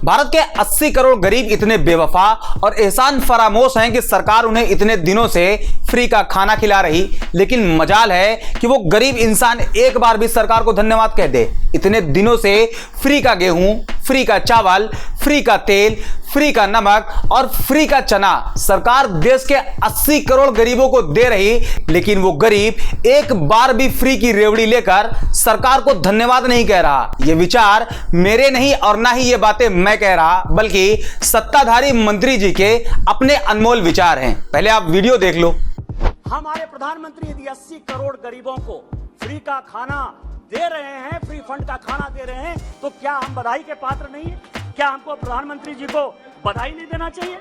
भारत के 80 करोड़ गरीब इतने बेवफा और एहसान फरामोश हैं कि सरकार उन्हें इतने दिनों से फ्री का खाना खिला रही, लेकिन मजाल है कि वो गरीब इंसान एक बार भी सरकार को धन्यवाद कह दे। इतने दिनों से फ्री का गेहूं, फ्री का चावल, फ्री का तेल, फ्री का नमक और फ्री का चना सरकार देश के 80 करोड़ गरीबों को दे रही, लेकिन वो गरीब एक बार भी फ्री की रेवड़ी लेकर सरकार को धन्यवाद नहीं कह रहा। ये विचार मेरे नहीं और ना ही ये बातें मैं कह रहा, बल्कि सत्ताधारी मंत्री जी के अपने अनमोल विचार हैं। पहले आप वीडियो देख लो। हमारे प्रधानमंत्री यदि 80 करोड़ गरीबों को फ्री का खाना दे रहे हैं, फ्री फंड का खाना दे रहे हैं, तो क्या हम बधाई के पात्र नहीं है? क्या हमको प्रधानमंत्री जी को बधाई नहीं देना चाहिए?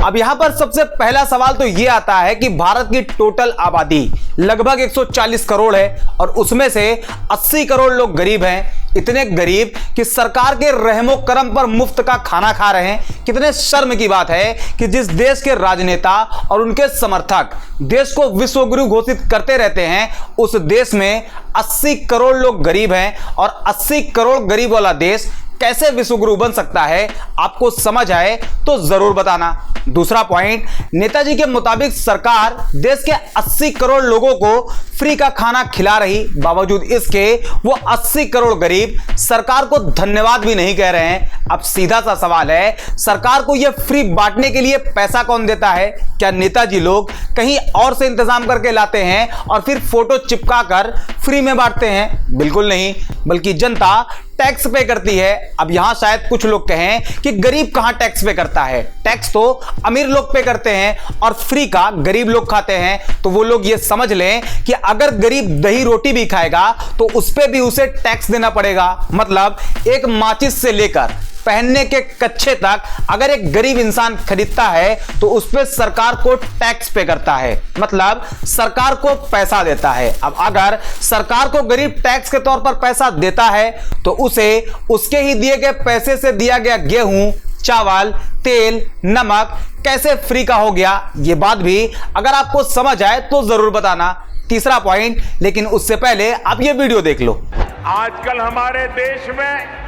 अब यहां पर सबसे पहला सवाल तो यह आता है कि भारत की टोटल आबादी लगभग 140 करोड़ है और उसमें से 80 करोड़ लोग गरीब हैं। इतने गरीब कि सरकार के रहमो करम पर मुफ्त का खाना खा रहे हैं। कितने शर्म की बात है कि जिस देश के राजनेता और उनके समर्थक देश को विश्वगुरु घोषित करते रहते हैं, उस देश में 80 करोड़ लोग गरीब हैं और 80 करोड़ गरीब वाला देश कैसे विश्वगुरु बन सकता है? आपको समझ आए तो जरूर बताना। दूसरा पॉइंट, नेताजी के मुताबिक सरकार देश के 80 करोड़ लोगों को फ्री का खाना खिला रही, बावजूद इसके वो 80 करोड़ गरीब सरकार को धन्यवाद भी नहीं कह रहे हैं। अब सीधा सा सवाल है, सरकार को यह फ्री बांटने के लिए पैसा कौन देता है? क्या नेताजी लोग कहीं और से इंतजाम करके लाते हैं और फिर फोटो चिपका कर फ्री में बांटते हैं? बिल्कुल नहीं, बल्कि जनता टैक्स पे करती है। अब यहां शायद कुछ लोग कहें कि गरीब कहां टैक्स पे करता है? टैक्स तो अमीर लोग पे करते हैं और फ्री का गरीब लोग खाते हैं। तो वो लोग ये समझ लें कि अगर गरीब दही रोटी भी खाएगा तो उस पे भी उसे टैक्स देना पड़ेगा। मतलब एक माचिस से लेकर पहनने के कच्छे तक अगर एक गरीब इंसान खरीदता है तो उस पर सरकार को टैक्स पे करता है, मतलब सरकार को पैसा देता है। अब अगर सरकार को गरीब टैक्स के तौर पर पैसा देता है तो उसे उसके ही दिए गए पैसे से दिया गया गेहूं, चावल, तेल, नमक कैसे फ्री का हो गया? ये बात भी अगर आपको समझ आए तो जरूर बताना। तीसरा पॉइंट, लेकिन उससे पहले आप ये वीडियो देख लो। आजकल हमारे देश में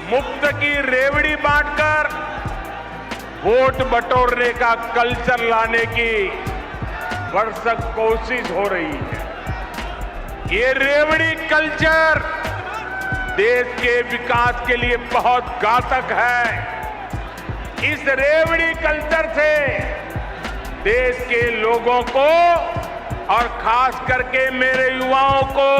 मुफ्त की रेवड़ी बांटकर वोट बटोरने का कल्चर लाने की भरसक कोशिश हो रही है। ये रेवड़ी कल्चर देश के विकास के लिए बहुत घातक है। इस रेवड़ी कल्चर से देश के लोगों को और खास करके मेरे युवाओं को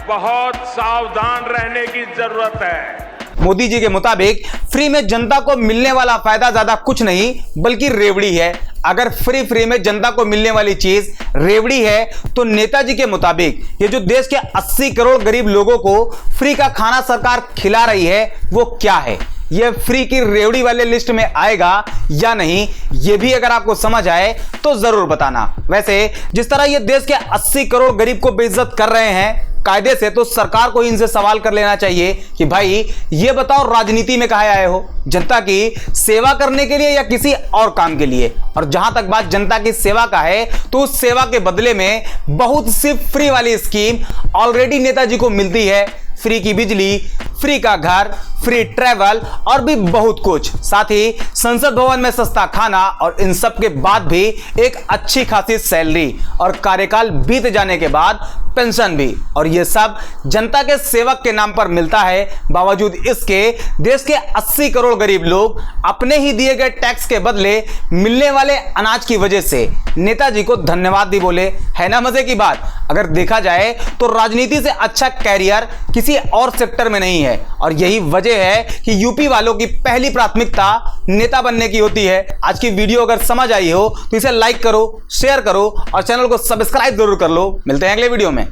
बहुत सावधान रहने की जरूरत है। मोदी जी के मुताबिक फ्री में जनता को मिलने वाला फायदा ज्यादा कुछ नहीं बल्कि रेवड़ी है। अगर फ्री में जनता को मिलने वाली चीज रेवड़ी है तो नेताजी के मुताबिक ये जो देश के 80 करोड़ गरीब लोगों को फ्री का खाना सरकार खिला रही है वो क्या है? ये फ्री की रेवड़ी वाले लिस्ट में आएगा या नहीं, ये भी अगर आपको समझ आए तो जरूर बताना। वैसे जिस तरह ये देश के 80 करोड़ गरीब को बेइज्जत कर रहे हैं कायदे से, तो सरकार को इनसे सवाल कर लेना चाहिए कि भाई ये बताओ, राजनीति में काहे आए हो? जनता की सेवा करने के लिए या किसी और काम के लिए? और जहां तक बात जनता की सेवा का है तो उस सेवा के बदले में बहुत सी फ्री वाली स्कीम ऑलरेडी नेताजी को मिलती है। फ्री की बिजली, फ्री का घर, फ्री ट्रैवल और भी बहुत कुछ, साथ ही संसद भवन में सस्ता खाना और इन सब के बाद भी एक अच्छी खासी सैलरी और कार्यकाल बीत जाने के बाद पेंशन भी। और ये सब जनता के सेवक के नाम पर मिलता है। बावजूद इसके देश के 80 करोड़ गरीब लोग अपने ही दिए गए टैक्स के बदले मिलने वाले अनाज की वजह से नेताजी को धन्यवाद भी बोले। है ना मजे की बात? अगर देखा जाए तो राजनीति से अच्छा कैरियर किसी और सेक्टर में नहीं है और यही वजह है कि यूपी वालों की पहली प्राथमिकता नेता बनने की होती है। आज की वीडियो अगर समझ आई हो तो इसे लाइक करो, शेयर करो और चैनल को सब्सक्राइब जरूर कर लो। मिलते हैं अगले वीडियो में।